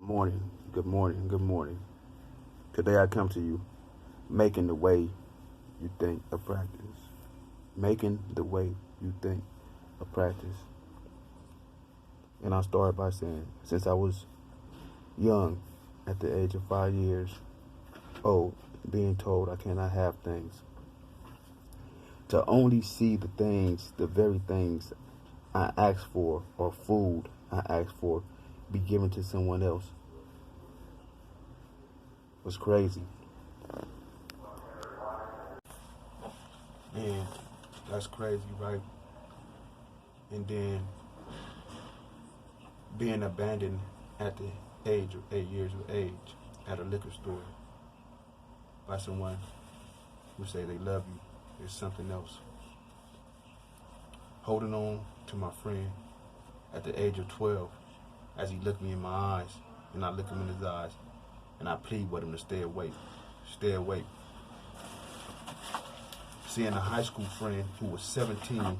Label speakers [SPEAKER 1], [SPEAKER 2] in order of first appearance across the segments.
[SPEAKER 1] Morning, good morning, good morning. Today I come to you making the way you think a practice. Making the way you think a practice. And I'll start by saying, since I was young, at the age of 5 years old, being told I cannot have things, to only see the things, the very things I asked for, or food I asked for, be given to someone else was crazy. And that's crazy, right? And then being abandoned at the age of 8 years of age at a liquor store by someone who say they love you is something else. Holding on to my friend at the age of 12 as he looked me in my eyes and I look him in his eyes and I plead with him to stay awake. Stay awake. Seeing a high school friend who was 17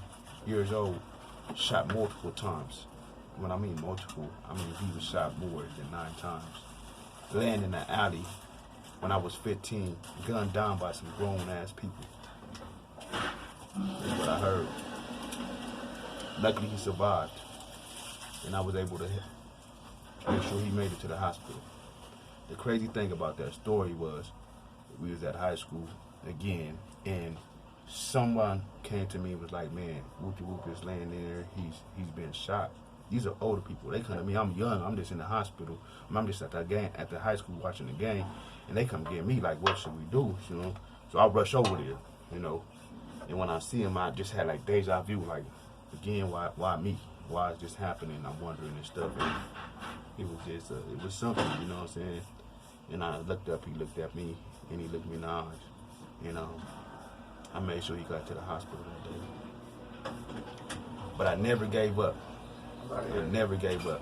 [SPEAKER 1] years old shot multiple times. When I mean multiple, I mean he was shot more than 9 times. Laying in the alley when I was 15, gunned down by some grown ass people. That's what I heard. Luckily he survived, and I was able to make sure he made it to the hospital. The crazy thing about that story was we was at high school again, and someone came to me and was like, man, Whoopie Whoop is laying there, he's been shot. These are older people. They come to me, I'm young, I'm just in the hospital, I'm just at the game, at the high school watching the game, and they come get me like, what should we do, you know? So I rush over there, you know, and when I see him, I just had like deja vu, like, again, why me? Why is this happening? I'm wondering and stuff, and it was just, it was something, you know what I'm saying? And I looked up, he looked at me, and he looked me in the eyes, and I made sure he got to the hospital that day. But I never gave up. I never gave up.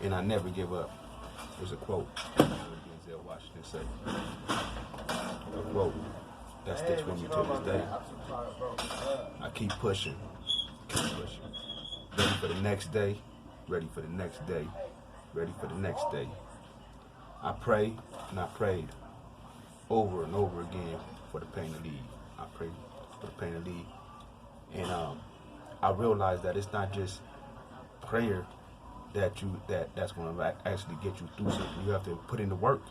[SPEAKER 1] And I never give up. There's a quote Denzel Washington said. A quote that sticks with me to this day. I keep pushing. Keep pushing. Ready for the next day. Ready for the next day. Ready for the next day. I prayed and I prayed over and over again for the pain to leave. I prayed for the pain to leave. And I realized that it's not just prayer that's going to actually get you through something. You have to put in the work.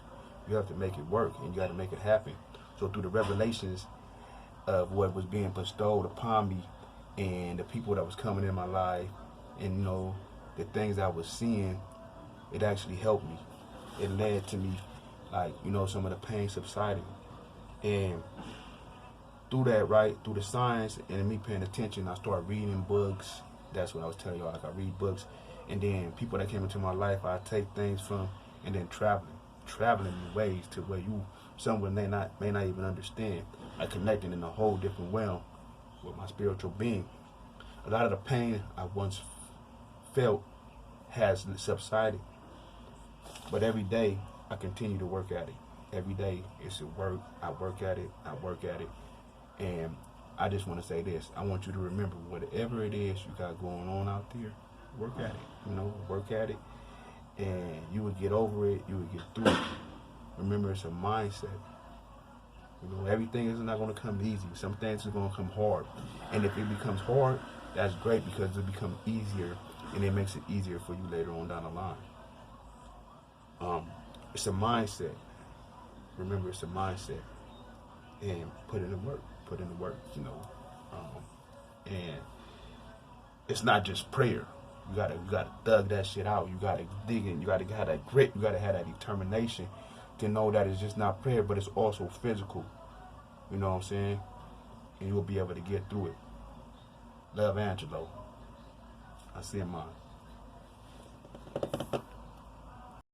[SPEAKER 1] You have to make it work, and you got to make it happen. So through the revelations of what was being bestowed upon me, and the people that was coming in my life, and you know the things I was seeing, it actually helped me. It led to me, like, you know, some of the pain subsiding, and through that, right, through the science and me paying attention, I started reading books. That's what I was telling y'all, like I read books, and then people that came into my life, I take things from, and then traveling in ways to where someone may not even understand, like connecting in a whole different realm with my spiritual being. A lot of the pain I once felt has subsided, but every day I continue to work at it. Every day it's a work. I work at it. I work at it. And I just want to say this. I want you to remember, whatever it is you got going on out there, work at it. You know, work at it. And you would get over it. You would get through it. Remember, it's a mindset. You know, everything is not going to come easy. Some things are going to come hard. And if it becomes hard, that's great, because it becomes easier, and it makes it easier for you later on down the line. It's a mindset. Remember, it's a mindset. And put in the work. Put in the work, you know. And it's not just prayer. You gotta thug that shit out. You gotta dig in. You gotta have that grit. You gotta have that determination to know that it's just not prayer, but it's also physical. You know what I'm saying? And you'll be able to get through it. Love, Angelo. I see him, man.